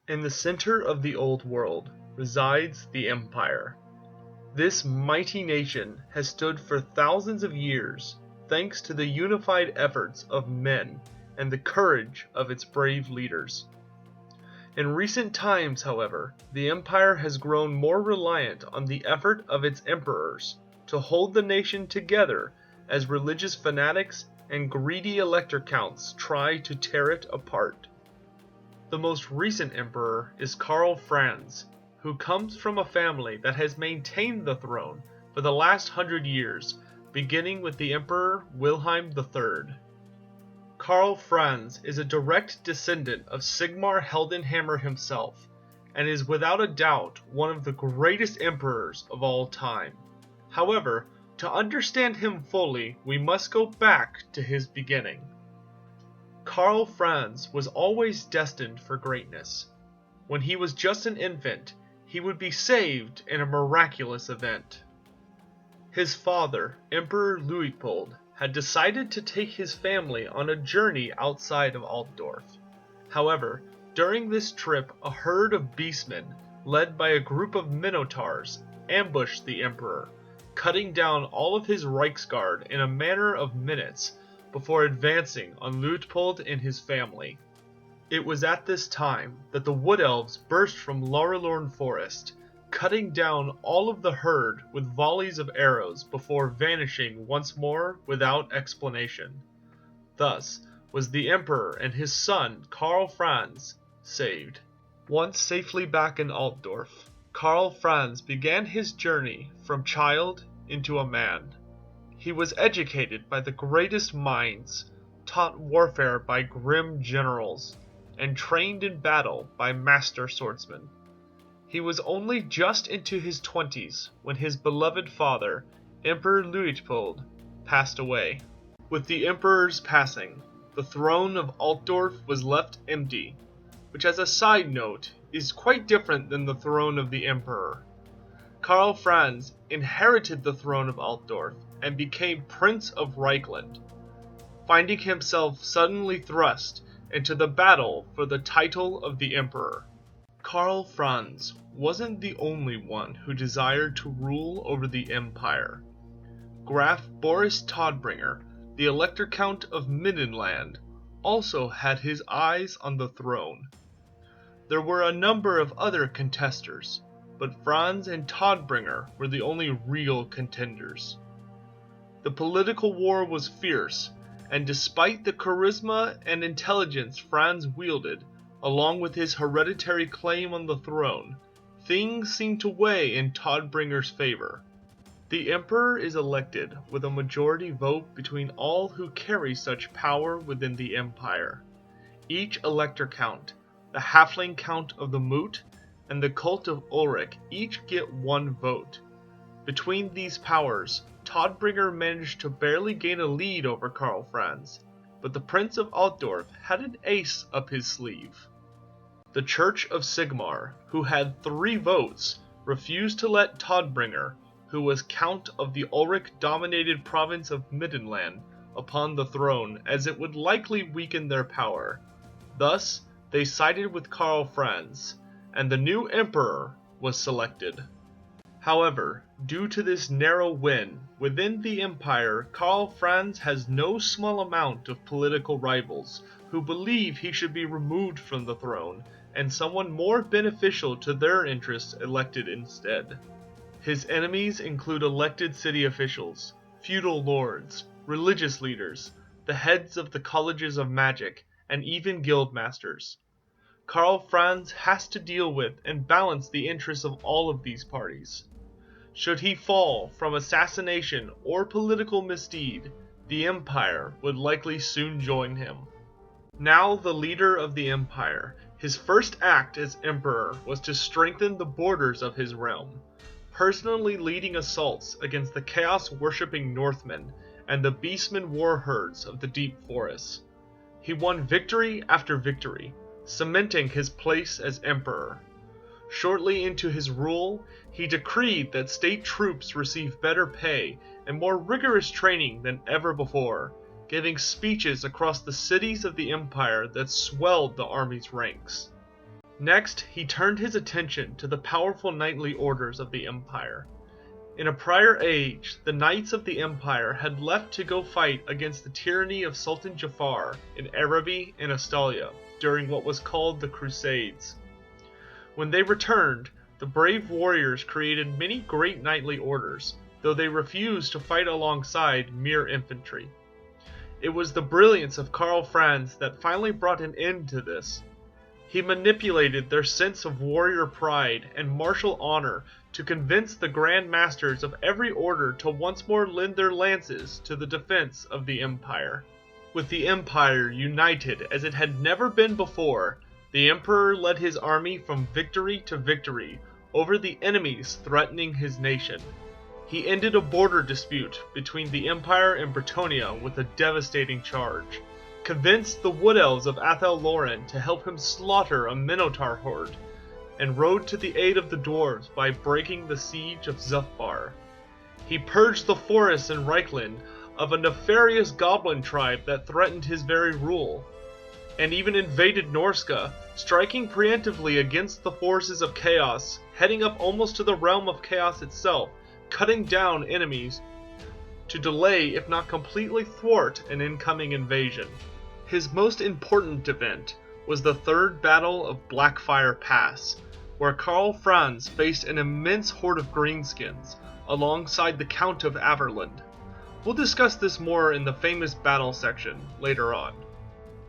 In the center of the old world resides the Empire. This mighty nation has stood for thousands of years thanks to the unified efforts of men and the courage of its brave leaders. In recent times, however, the Empire has grown more reliant on the effort of its emperors to hold the nation together as religious fanatics and greedy elector counts try to tear it apart. The most recent emperor is Karl Franz, who comes from a family that has maintained the throne for the last 100 years, beginning with the Emperor Wilhelm III. Karl Franz is a direct descendant of Sigmar Heldenhammer himself, and is without a doubt one of the greatest emperors of all time. However, to understand him fully, we must go back to his beginning. Karl Franz was always destined for greatness. When he was just an infant, he would be saved in a miraculous event. His father, Emperor Luitpold, had decided to take his family on a journey outside of Altdorf. However, during this trip, a herd of beastmen, led by a group of minotaurs, ambushed the emperor, cutting down all of his Reichsguard in a matter of minutes before advancing on Luitpold and his family. It was at this time that the Wood Elves burst from Laurelorn Forest, cutting down all of the herd with volleys of arrows before vanishing once more without explanation. Thus was the Emperor and his son Karl Franz saved. Once safely back in Altdorf, Karl Franz began his journey from child into a man. He was educated by the greatest minds, taught warfare by grim generals, and trained in battle by master swordsmen. He was only just into his 20s when his beloved father, Emperor Luitpold, passed away. With the Emperor's passing, the throne of Altdorf was left empty, which as a side note is quite different than the throne of the Emperor. Karl Franz inherited the throne of Altdorf and became Prince of Reichland, finding himself suddenly thrust into the battle for the title of the Emperor. Karl Franz wasn't the only one who desired to rule over the Empire. Graf Boris Todbringer, the Elector Count of Middenland, also had his eyes on the throne. There were a number of other contesters, but Franz and Todbringer were the only real contenders. The political war was fierce, and despite the charisma and intelligence Franz wielded, along with his hereditary claim on the throne, things seemed to weigh in Todbringer's favor. The Emperor is elected with a majority vote between all who carry such power within the Empire. Each Elector Count, the Halfling Count of the Moot, and the Cult of Ulrich each get one vote. Between these powers, Todbringer managed to barely gain a lead over Karl Franz, but the Prince of Altdorf had an ace up his sleeve. The Church of Sigmar, who had 3 votes, refused to let Todbringer, who was Count of the Ulrich-dominated province of Middenland, upon the throne, as it would likely weaken their power. Thus, they sided with Karl Franz, and the new emperor was selected. However, due to this narrow win, within the Empire, Karl Franz has no small amount of political rivals who believe he should be removed from the throne, and someone more beneficial to their interests elected instead. His enemies include elected city officials, feudal lords, religious leaders, the heads of the colleges of magic, and even guildmasters. Karl Franz has to deal with and balance the interests of all of these parties. Should he fall from assassination or political misdeed, the Empire would likely soon join him. Now the leader of the Empire, his first act as Emperor was to strengthen the borders of his realm, personally leading assaults against the chaos-worshipping Northmen and the beastmen war herds of the deep forests. He won victory after victory, cementing his place as Emperor. Shortly into his rule, he decreed that state troops receive better pay and more rigorous training than ever before, giving speeches across the cities of the Empire that swelled the army's ranks. Next, he turned his attention to the powerful knightly orders of the Empire. In a prior age, the Knights of the Empire had left to go fight against the tyranny of Sultan Jafar in Araby and Astalia during what was called the Crusades. When they returned, the brave warriors created many great knightly orders, though they refused to fight alongside mere infantry. It was the brilliance of Karl Franz that finally brought an end to this. He manipulated their sense of warrior pride and martial honor to convince the Grand Masters of every order to once more lend their lances to the defense of the Empire. With the Empire united as it had never been before, the Emperor led his army from victory to victory over the enemies threatening his nation. He ended a border dispute between the Empire and Bretonnia with a devastating charge, convinced the Wood Elves of Athel Loren to help him slaughter a Minotaur horde, and rode to the aid of the dwarves by breaking the siege of Zufbar. He purged the forests in Reichland of a nefarious goblin tribe that threatened his very rule, and even invaded Norska, striking preemptively against the forces of Chaos, heading up almost to the realm of Chaos itself, cutting down enemies to delay if not completely thwart an incoming invasion. His most important event was the Third Battle of Blackfire Pass, where Karl Franz faced an immense horde of greenskins alongside the Count of Averland. We'll discuss this more in the famous battle section later on.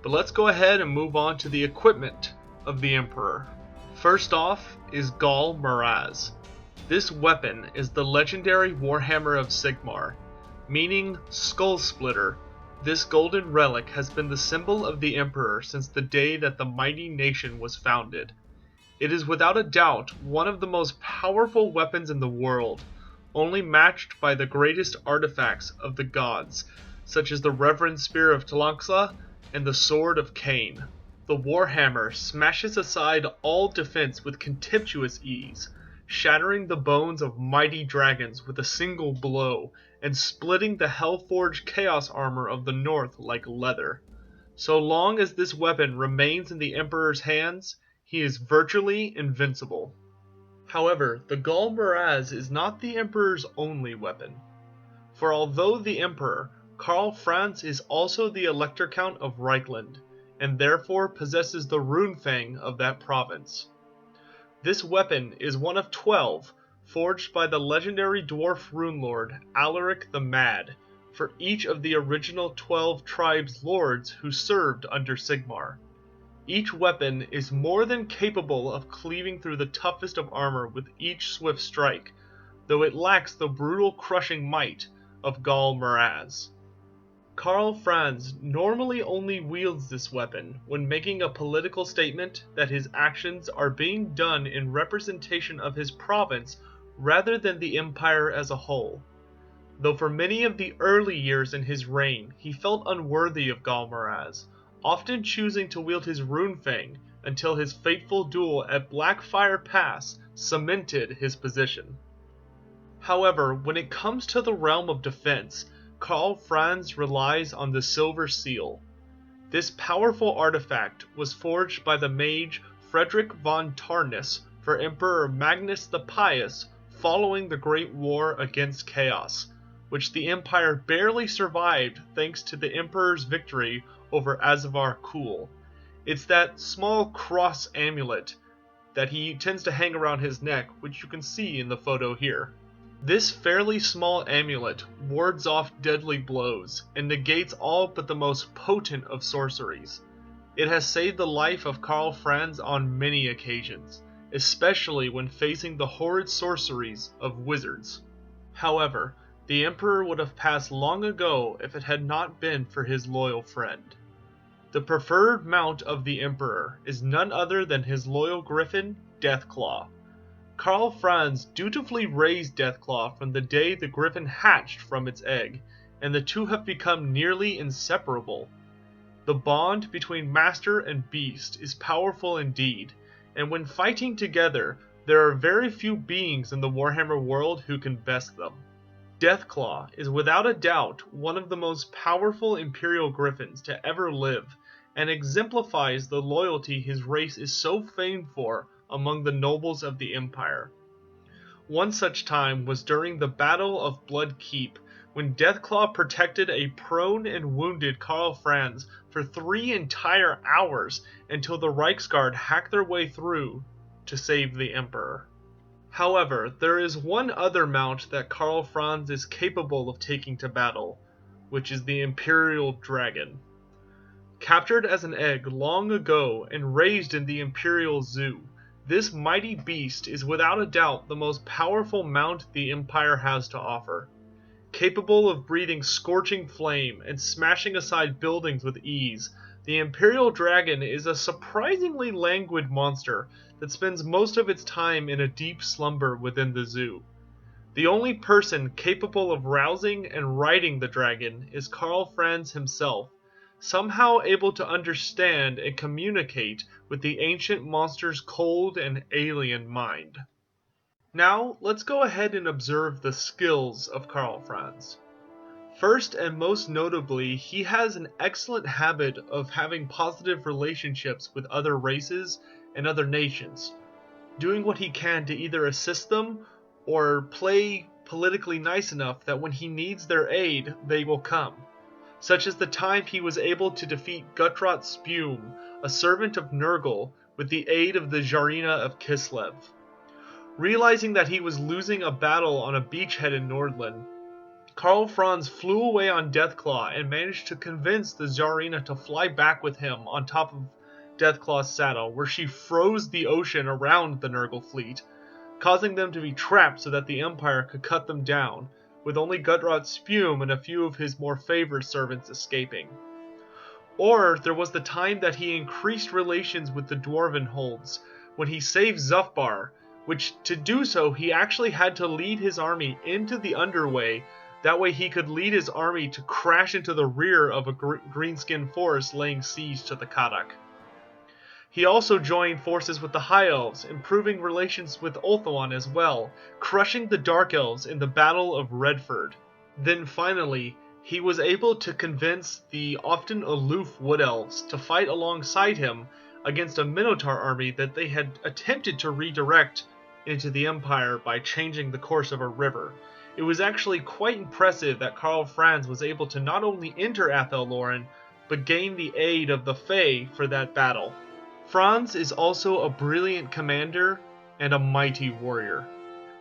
But let's go ahead and move on to the equipment of the Emperor. First off is Gal Maraz. This weapon is the legendary Warhammer of Sigmar, meaning Skull Splitter. This golden relic has been the symbol of the Emperor since the day that the mighty nation was founded. It is without a doubt one of the most powerful weapons in the world, only matched by the greatest artifacts of the gods, such as the Reverend Spear of Tlaxla and the Sword of Cain. The Warhammer smashes aside all defense with contemptuous ease, shattering the bones of mighty dragons with a single blow, and splitting the Hellforged Chaos armor of the North like leather. So long as this weapon remains in the Emperor's hands, he is virtually invincible. However, the Gal Maraz is not the Emperor's only weapon. For although the Emperor, Karl Franz is also the Elector Count of Reichland, and therefore possesses the Runefang of that province. This weapon is one of 12, forged by the legendary dwarf runelord Alaric the Mad, for each of the original 12 tribes' lords who served under Sigmar. Each weapon is more than capable of cleaving through the toughest of armor with each swift strike, though it lacks the brutal crushing might of Gal Maraz. Karl Franz normally only wields this weapon when making a political statement that his actions are being done in representation of his province rather than the empire as a whole. Though for many of the early years in his reign he felt unworthy of Gal Maraz, often choosing to wield his Runefang until his fateful duel at Blackfire Pass cemented his position. However, when it comes to the realm of defense, Karl Franz relies on the Silver Seal. This powerful artifact was forged by the mage Frederick von Tarnus for Emperor Magnus the Pious following the Great War against Chaos, which the Empire barely survived thanks to the Emperor's victory over Azavar Kul. It's that small cross amulet that he tends to hang around his neck, which you can see in the photo here. This fairly small amulet wards off deadly blows and negates all but the most potent of sorceries. It has saved the life of Karl Franz on many occasions, especially when facing the horrid sorceries of wizards. However, the Emperor would have passed long ago if it had not been for his loyal friend. The preferred mount of the Emperor is none other than his loyal griffin, Deathclaw. Karl Franz dutifully raised Deathclaw from the day the griffin hatched from its egg, and the two have become nearly inseparable. The bond between master and beast is powerful indeed, and when fighting together, there are very few beings in the Warhammer world who can best them. Deathclaw is without a doubt one of the most powerful Imperial Griffins to ever live, and exemplifies the loyalty his race is so famed for among the nobles of the Empire. One such time was during the Battle of Blood Keep, when Deathclaw protected a prone and wounded Karl Franz for 3 entire hours until the Reichsguard hacked their way through to save the Emperor. However, there is one other mount that Karl Franz is capable of taking to battle, which is the Imperial Dragon. Captured as an egg long ago and raised in the Imperial Zoo, this mighty beast is without a doubt the most powerful mount the Empire has to offer. Capable of breathing scorching flame and smashing aside buildings with ease, the Imperial Dragon is a surprisingly languid monster that spends most of its time in a deep slumber within the zoo. The only person capable of rousing and riding the dragon is Karl Franz himself, somehow able to understand and communicate with the ancient monster's cold and alien mind. Now, let's go ahead and observe the skills of Karl Franz. First and most notably, he has an excellent habit of having positive relationships with other races and other nations, doing what he can to either assist them or play politically nice enough that when he needs their aid, they will come, such as the time he was able to defeat Guttrot Spume, a servant of Nurgle, with the aid of the Tsarina of Kislev. Realizing that he was losing a battle on a beachhead in Nordland, Karl Franz flew away on Deathclaw and managed to convince the Tsarina to fly back with him on top of Deathclaw's saddle, where she froze the ocean around the Nurgle fleet, causing them to be trapped so that the Empire could cut them down, with only Guttrot Spume and a few of his more favored servants escaping. Or there was the time that he increased relations with the Dwarven holds, when he saved Zufbar, which to do so he actually had to lead his army into the Underway, that way he could lead his army to crash into the rear of a greenskin force laying siege to the Kadak. He also joined forces with the High Elves, improving relations with Ulthuan as well, crushing the Dark Elves in the Battle of Redford. Then finally, he was able to convince the often aloof Wood Elves to fight alongside him against a Minotaur army that they had attempted to redirect into the Empire by changing the course of a river. It was actually quite impressive that Karl Franz was able to not only enter Athel Loren, but gain the aid of the Fae for that battle. Franz is also a brilliant commander and a mighty warrior.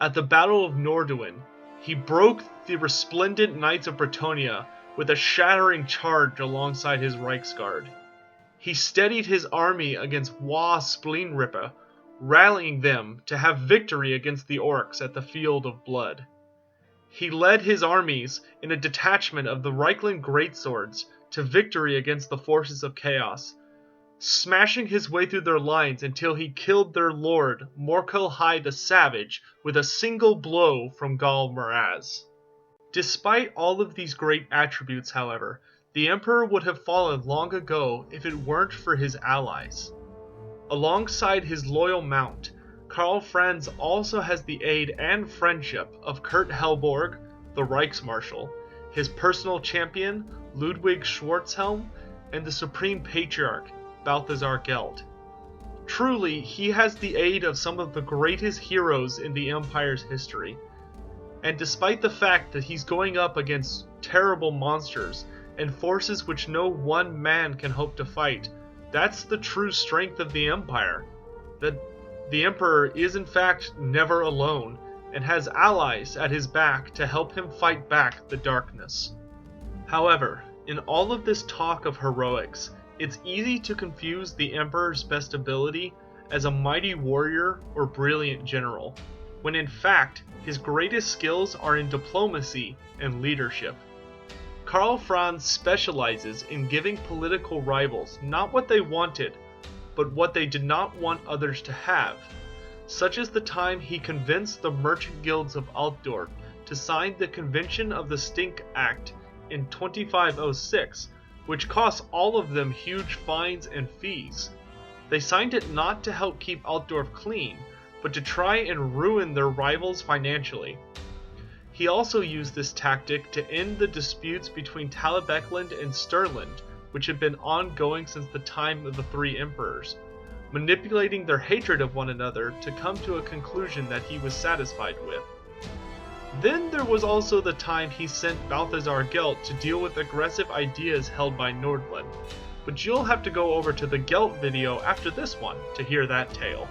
At the Battle of Norduin, he broke the resplendent Knights of Bretonnia with a shattering charge alongside his Reichsguard. He steadied his army against Wa Spleenrippe, rallying them to have victory against the Orcs at the Field of Blood. He led his armies in a detachment of the Reichland Greatswords to victory against the forces of Chaos, smashing his way through their lines until he killed their lord, Morkel High the Savage, with a single blow from Gal Maraz. Despite all of these great attributes, however, the Emperor would have fallen long ago if it weren't for his allies. Alongside his loyal mount, Karl Franz also has the aid and friendship of Kurt Helborg, the Reichsmarshal, his personal champion, Ludwig Schwarzhelm, and the Supreme Patriarch, Balthazar Gelt. Truly, he has the aid of some of the greatest heroes in the Empire's history. And despite the fact that he's going up against terrible monsters and forces which no one man can hope to fight, that's the true strength of the Empire. That the Emperor is in fact never alone, and has allies at his back to help him fight back the darkness. However, in all of this talk of heroics, it's easy to confuse the Emperor's best ability as a mighty warrior or brilliant general, when in fact his greatest skills are in diplomacy and leadership. Karl Franz specializes in giving political rivals not what they wanted, but what they did not want others to have, such as the time he convinced the merchant guilds of Altdorf to sign the Convention of the Stink Act in 2506, which cost all of them huge fines and fees. They signed it not to help keep Altdorf clean, but to try and ruin their rivals financially. He also used this tactic to end the disputes between Talabecland and Stirland, which had been ongoing since the time of the three emperors, manipulating their hatred of one another to come to a conclusion that he was satisfied with. Then there was also the time he sent Balthazar Gelt to deal with aggressive ideas held by Nordland, but you'll have to go over to the Gelt video after this one to hear that tale.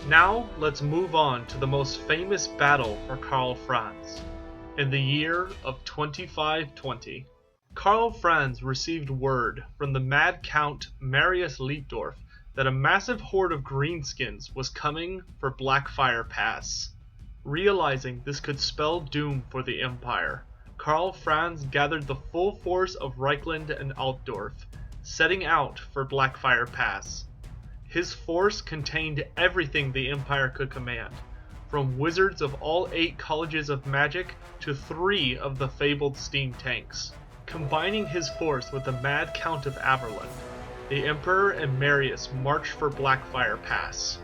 Now let's move on to the most famous battle for Karl Franz. In the year of 2520, Karl Franz received word from the Mad Count Marius Leitdorf that a massive horde of greenskins was coming for Blackfire Pass. Realizing this could spell doom for the Empire, Karl Franz gathered the full force of Reichland and Altdorf, setting out for Blackfire Pass. His force contained everything the Empire could command, from wizards of all 8 colleges of magic to 3 of the fabled steam tanks. Combining his force with the Mad Count of Averland, the Emperor and Marius marched for Blackfire Pass.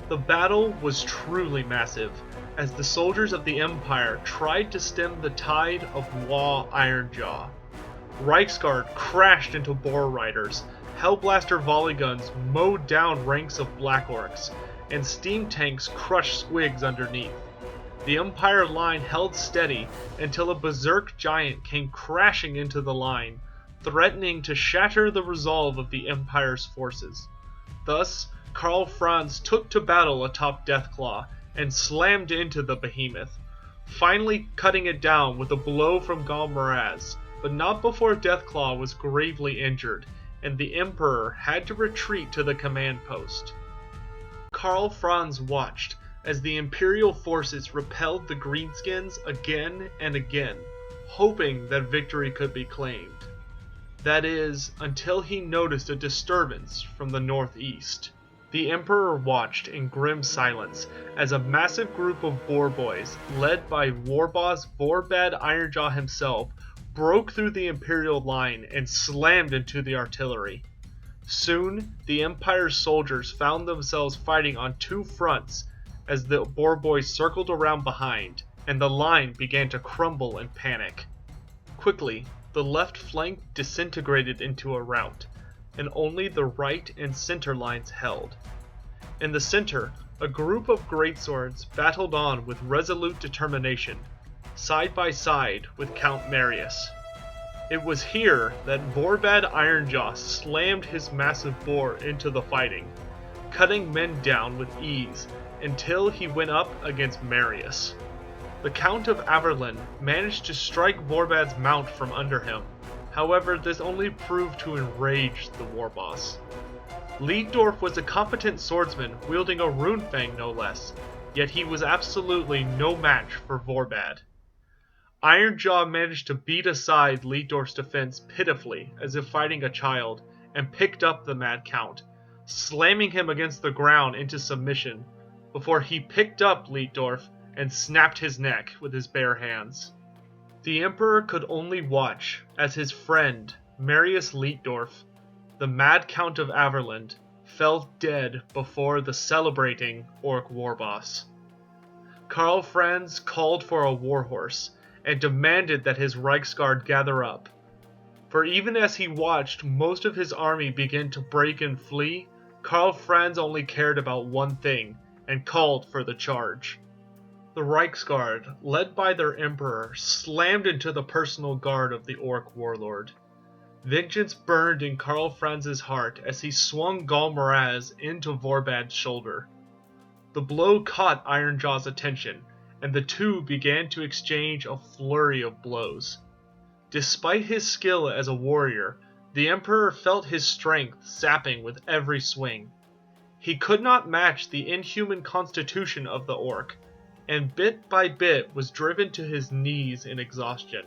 The battle was truly massive, as the soldiers of the Empire tried to stem the tide of Wa Ironjaw. Reichsguard crashed into boar riders, Hellblaster volley guns mowed down ranks of Black Orcs, and steam tanks crushed squigs underneath. The Empire line held steady until a berserk giant came crashing into the line, threatening to shatter the resolve of the Empire's forces. Thus, Karl Franz took to battle atop Deathclaw and slammed into the behemoth, finally cutting it down with a blow from Galmaraz, but not before Deathclaw was gravely injured, and the Emperor had to retreat to the command post. Karl Franz watched as the Imperial forces repelled the Greenskins again and again, hoping that victory could be claimed. That is, until he noticed a disturbance from the northeast. The Emperor watched in grim silence as a massive group of boar boys, led by Warboss Vorbad Ironjaw himself, broke through the Imperial line and slammed into the artillery. Soon, the Empire's soldiers found themselves fighting on 2 fronts as the boar boys circled around behind, and the line began to crumble in panic. Quickly, the left flank disintegrated into a rout, and only the right and center lines held. In the center, a group of greatswords battled on with resolute determination, side by side with Count Marius. It was here that Vorbad Ironjaw slammed his massive boar into the fighting, cutting men down with ease until he went up against Marius. The Count of Averland managed to strike Vorbad's mount from under him. However, this only proved to enrage the warboss. Leitdorf was a competent swordsman wielding a runefang no less, yet he was absolutely no match for Vorbad. Ironjaw managed to beat aside Leitdorf's defense pitifully as if fighting a child, and picked up the Mad Count, slamming him against the ground into submission, before he picked up Leitdorf and snapped his neck with his bare hands. The Emperor could only watch as his friend, Marius Leitdorf, the Mad Count of Averland, fell dead before the celebrating Orc warboss. Karl Franz called for a warhorse, and demanded that his Reichsguard gather up. For even as he watched most of his army begin to break and flee, Karl Franz only cared about one thing, and called for the charge. The Reichsguard, led by their Emperor, slammed into the personal guard of the Orc warlord. Vengeance burned in Karl Franz's heart as he swung Galmaraz into Vorbad's shoulder. The blow caught Ironjaw's attention, and the two began to exchange a flurry of blows. Despite his skill as a warrior, the Emperor felt his strength sapping with every swing. He could not match the inhuman constitution of the Orc, and bit by bit was driven to his knees in exhaustion.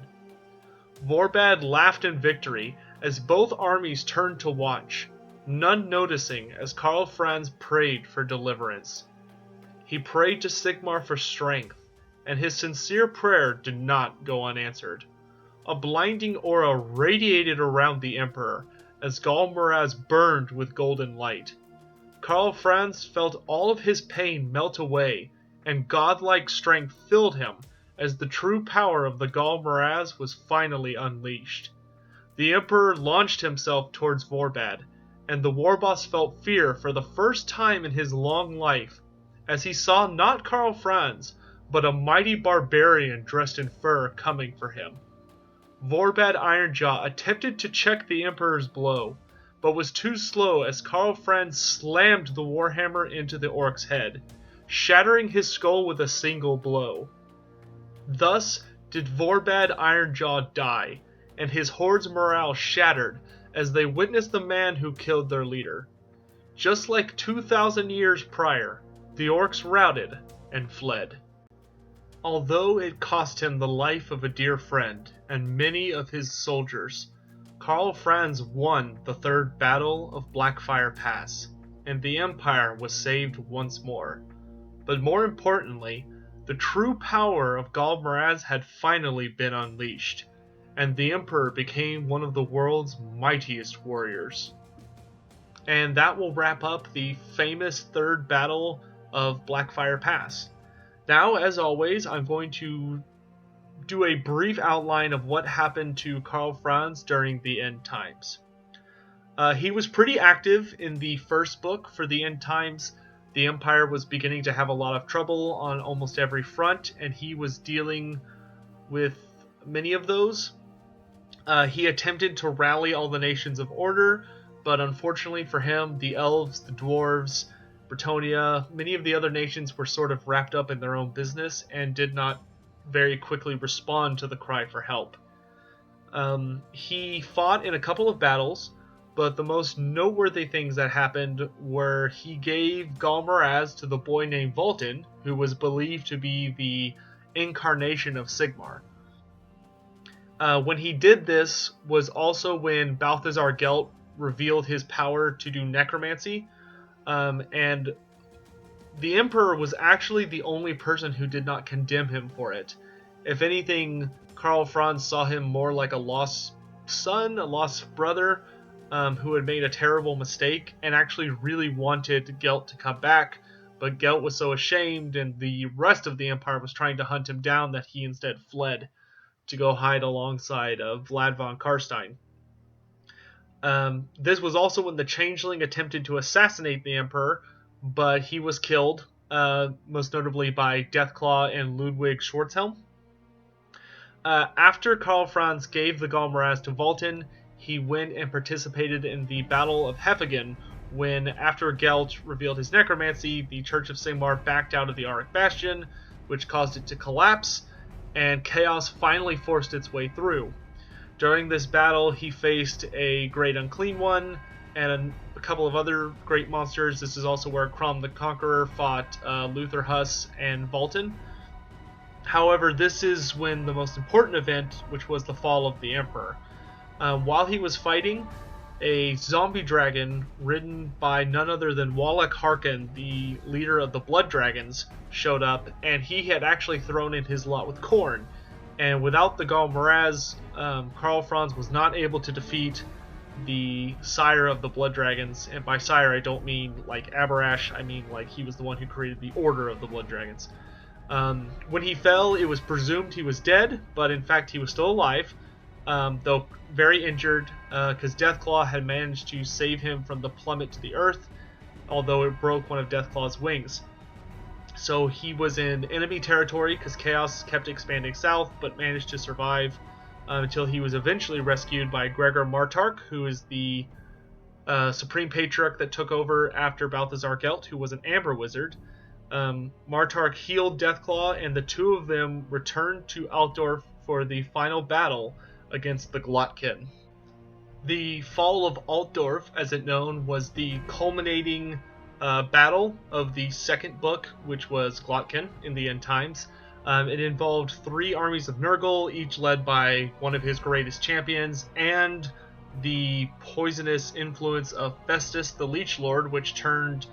Vorbad laughed in victory as both armies turned to watch, none noticing as Karl Franz prayed for deliverance. He prayed to Sigmar for strength, and his sincere prayer did not go unanswered. A blinding aura radiated around the Emperor as Galmaraz burned with golden light. Karl Franz felt all of his pain melt away, and godlike strength filled him as the true power of the Galmaraz was finally unleashed. the Emperor launched himself towards Vorbad, and the war boss felt fear for the first time in his long life, as he saw not Karl Franz, but a mighty barbarian dressed in fur coming for him. Vorbad Ironjaw attempted to check the Emperor's blow, but was too slow as Karl Franz slammed the warhammer into the orc's head, shattering his skull with a single blow. Thus did Vorbad Ironjaw die, and his horde's morale shattered as they witnessed the man who killed their leader. Just like 2,000 years prior, the orcs routed and fled. Although it cost him the life of a dear friend and many of his soldiers, Karl Franz won the third battle of Blackfire Pass, and the Empire was saved once more. But more importantly, the true power of Galmaraz had finally been unleashed, and the Emperor became one of the world's mightiest warriors. And that will wrap up the famous third battle of Blackfire Pass. Now, as always, I'm going to do a brief outline of what happened to Karl Franz during the end times. He was pretty active in the first book for the end times. The Empire was beginning to have a lot of trouble on almost every front, and he was dealing with many of those. He attempted to rally all the nations of order, but unfortunately for him, the elves, the dwarves, Bretonnia, many of the other nations were sort of wrapped up in their own business and did not very quickly respond to the cry for help. He fought in a couple of battles, but the most noteworthy things that happened were he gave Galmaraz to the boy named Vultan, who was believed to be the incarnation of Sigmar. When he did this was also when Balthazar Gelt revealed his power to do necromancy, and the Emperor was actually the only person who did not condemn him for it. If anything, Karl Franz saw him more like a lost son, a lost brother, who had made a terrible mistake, and actually really wanted Gelt to come back, but Gelt was so ashamed, and the rest of the Empire was trying to hunt him down, that he instead fled to go hide alongside Vlad von Karstein. This was also when the Changeling attempted to assassinate the Emperor, but he was killed, most notably by Deathclaw and Ludwig Schwarzhelm. After Karl Franz gave the Galmaraz to Vultan, he went and participated in the Battle of Hefegen, when, after Gelt revealed his necromancy, the Church of Sigmar backed out of the Auric Bastion, which caused it to collapse, and chaos finally forced its way through. During this battle, he faced a Great Unclean One and a couple of other great monsters. This is also where Crom the Conqueror fought Luther Huss and Vultan. However, this is when the most important event, which was the fall of the Emperor. While he was fighting, a zombie dragon ridden by none other than Wallach Harkin, the leader of the Blood Dragons, showed up, and he had actually thrown in his lot with Khorne. And without the Galmaraz, Karl Franz was not able to defeat the sire of the Blood Dragons. And by sire, I don't mean like Aberash, I mean like he was the one who created the Order of the Blood Dragons. When he fell, it was presumed he was dead, but in fact he was still alive, though very injured, because Deathclaw had managed to save him from the plummet to the earth, although it broke one of Deathclaw's wings. So he was in enemy territory because Chaos kept expanding south, but managed to survive until he was eventually rescued by Gregor Martark, who is the Supreme Patriarch that took over after Balthazar Gelt, who was an Amber Wizard. Martark healed Deathclaw, and the two of them returned to Altdorf for the final battle against the Glotkin. The fall of Altdorf, as it known, was the culminating battle of the second book, which was Glotkin in the End Times. It involved 3 armies of Nurgle, each led by one of his greatest champions, and the poisonous influence of Festus the Leech Lord, which turned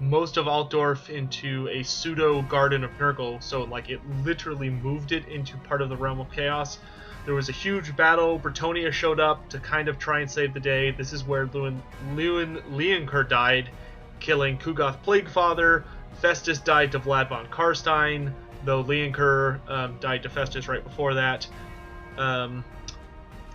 most of Altdorf into a pseudo Garden of Nurgle, so like it literally moved it into part of the Realm of Chaos. There was a huge battle. Bretonnia showed up to kind of try and save the day. This is where Lewin Leoncoeur died, killing Kugoth Plaguefather. Festus died to Vlad von Karstein, though Leoncoeur died to Festus right before that.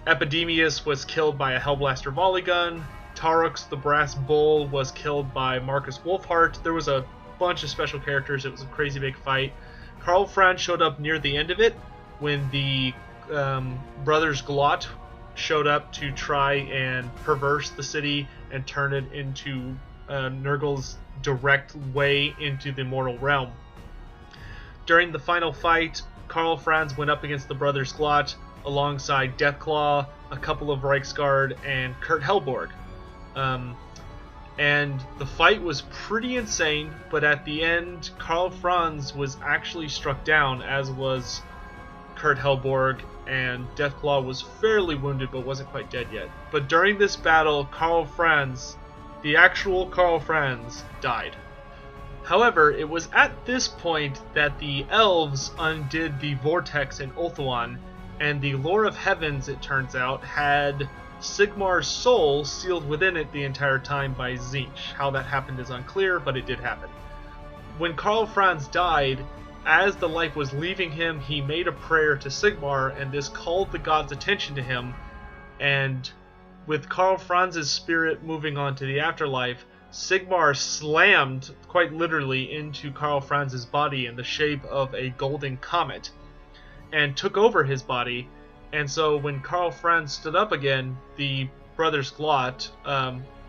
Epidemius was killed by a Hellblaster volley gun. Tarux the Brass Bull was killed by Marcus Wolfheart. There was a bunch of special characters. It was a crazy big fight. Karl Franz showed up near the end of it when the brothers Glot showed up to try and perverse the city and turn it into Nurgle's direct way into the mortal realm. During the final fight, Karl Franz went up against the brothers Glot alongside Deathclaw, a couple of Reichsguard, and Kurt Helborg. And the fight was pretty insane, but at the end, Karl Franz was actually struck down, as was Kurt Helborg, and Deathclaw was fairly wounded but wasn't quite dead yet. But during this battle, Karl Franz, the actual Karl Franz, died. However, it was at this point that the elves undid the vortex in Ulthuan, and the Lore of Heavens, it turns out, had Sigmar's soul sealed within it the entire time by Tzeentch. How that happened is unclear, but it did happen. When Karl Franz died, as the life was leaving him, he made a prayer to Sigmar, and this called the gods' attention to him, and with Karl Franz's spirit moving on to the afterlife, Sigmar slammed, quite literally, into Karl Franz's body in the shape of a golden comet, and took over his body. And so when Karl Franz stood up again, the brothers Glot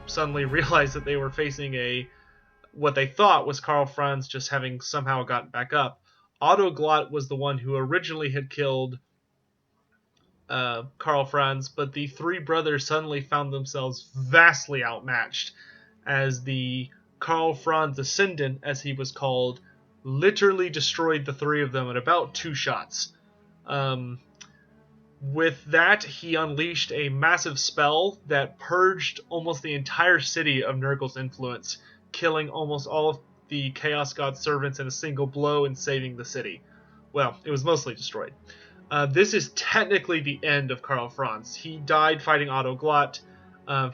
suddenly realized that they were facing what they thought was Karl Franz just having somehow gotten back up. Otto Glot was the one who originally had killed Karl Franz, but the three brothers suddenly found themselves vastly outmatched, as the Karl Franz Ascendant, as he was called, literally destroyed the three of them in about 2 shots. With that, he unleashed a massive spell that purged almost the entire city of Nurgle's influence, killing almost all of the Chaos God servants in a single blow and saving the city. Well, it was mostly destroyed. This is technically the end of Karl Franz. He died fighting Otto Glot.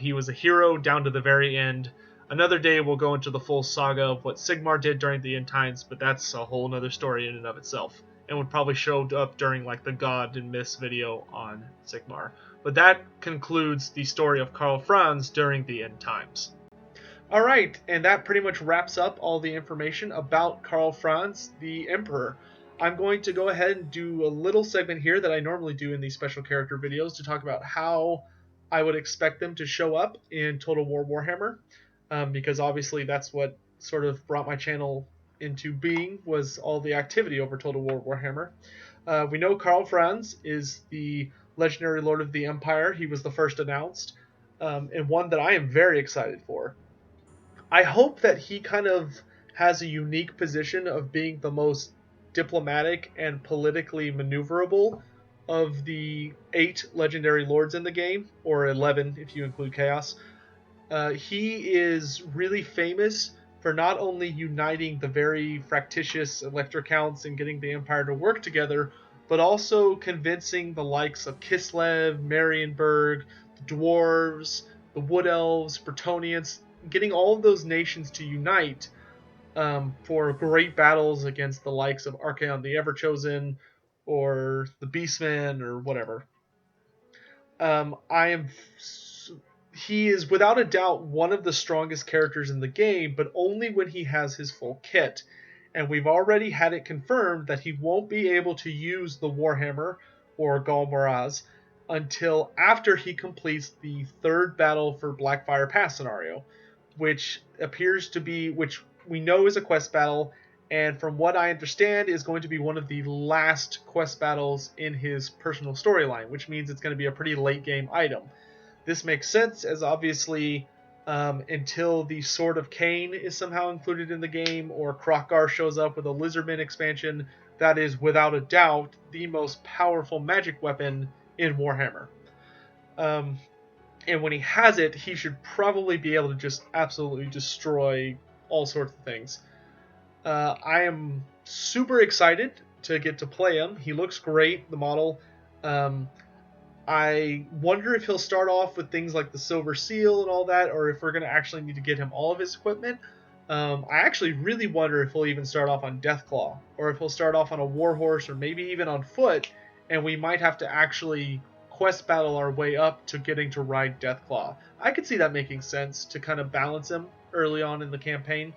He was a hero down to the very end. Another day we'll go into the full saga of what Sigmar did during the end times, but that's a whole other story in and of itself, and would probably show up during like the God and Myths video on Sigmar. But that concludes the story of Karl Franz during the end times. Alright, and that pretty much wraps up all the information about Karl Franz, the Emperor. I'm going to go ahead and do a little segment here that I normally do in these special character videos to talk about how I would expect them to show up in Total War Warhammer, because obviously that's what sort of brought my channel into being, was all the activity over Total War Warhammer. We know Karl Franz is the legendary Lord of the Empire. He was the first announced, and one that I am very excited for. I hope that he kind of has a unique position of being the most diplomatic and politically maneuverable of the 8 legendary lords in the game, or 11 if you include Chaos. He is really famous for not only uniting the very fractious Electrocounts and getting the Empire to work together, but also convincing the likes of Kislev, Marienburg, the Dwarves, the Wood Elves, Bretonnians, getting all of those nations to unite for great battles against the likes of Archaon the Everchosen, or the Beastmen, or whatever. He is without a doubt one of the strongest characters in the game, but only when he has his full kit. And we've already had it confirmed that he won't be able to use the Warhammer or Galmaraz until after he completes the 3rd battle for Blackfire Pass scenario, which we know is a quest battle, and from what I understand is going to be one of the last quest battles in his personal storyline, which means it's going to be a pretty late game item. This makes sense, as obviously until the Sword of Cain is somehow included in the game, or Kroq-Gar shows up with a Lizardman expansion, that is without a doubt the most powerful magic weapon in Warhammer. And when he has it, he should probably be able to just absolutely destroy all sorts of things. I am super excited to get to play him. He looks great, the model. I wonder if he'll start off with things like the Silver Seal and all that, or if we're going to actually need to get him all of his equipment. I actually really wonder if he'll even start off on Deathclaw, or if he'll start off on a Warhorse, or maybe even on foot, and we might have to actually quest battle our way up to getting to ride Deathclaw. I could see that making sense to kind of balance him early on in the campaign.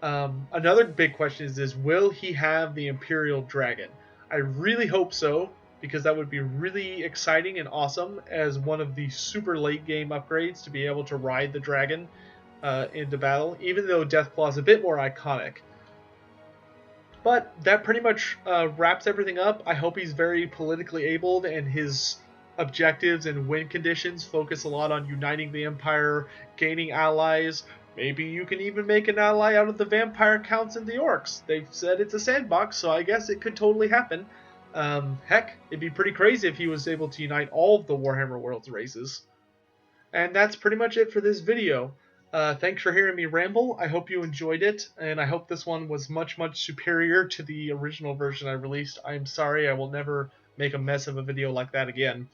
Another big question is will he have the Imperial Dragon? I really hope so, because that would be really exciting and awesome as one of the super late game upgrades to be able to ride the dragon into battle, even though Deathclaw is a bit more iconic. But that pretty much wraps everything up. I hope he's very politically abled and his objectives and win conditions focus a lot on uniting the Empire, gaining allies. Maybe you can even make an ally out of the vampire counts and the orcs. They've said it's a sandbox, so I guess it could totally happen. Heck, it'd be pretty crazy if he was able to unite all of the Warhammer Worlds races. And that's pretty much it for this video. Thanks for hearing me ramble. I hope you enjoyed it, and I hope this one was much, much superior to the original version I released. I'm sorry, I will never make a mess of a video like that again.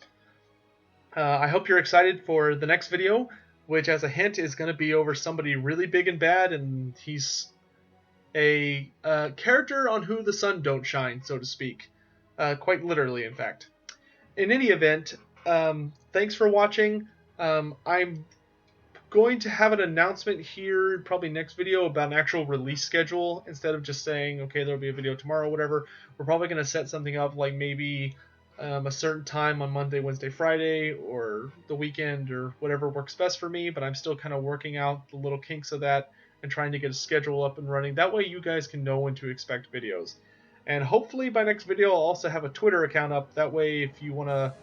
I hope you're excited for the next video, which, as a hint, is going to be over somebody really big and bad, and he's a character on who the sun don't shine, so to speak. Quite literally, in fact. In any event, thanks for watching. I'm going to have an announcement here probably next video about an actual release schedule instead of just saying, okay, there'll be a video tomorrow or whatever. We're probably going to set something up like maybe a certain time on Monday, Wednesday, Friday, or the weekend, or whatever works best for me, but I'm still kind of working out the little kinks of that and trying to get a schedule up and running. That way you guys can know when to expect videos. And hopefully by next video I'll also have a Twitter account up. That way if you want to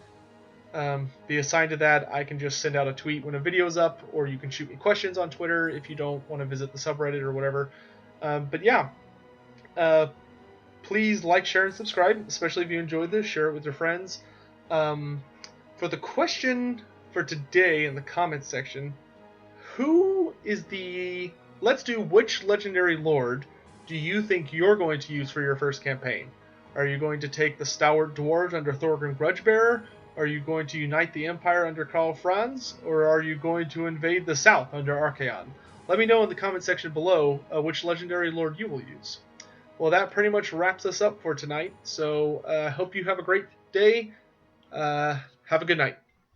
be assigned to that, I can just send out a tweet when a video's up, or you can shoot me questions on Twitter if you don't want to visit the subreddit or whatever. But yeah, please like, share, and subscribe, especially if you enjoyed this. Share it with your friends. For the question for today in the comments section, let's do which legendary lord do you think you're going to use for your first campaign? Are you going to take the stalwart dwarves under Thorgrim Grudgebearer? Are you going to unite the Empire under Karl Franz? Or are you going to invade the South under Archaon? Let me know in the comment section below which legendary lord you will use. Well, that pretty much wraps us up for tonight, so I hope you have a great day. Have a good night.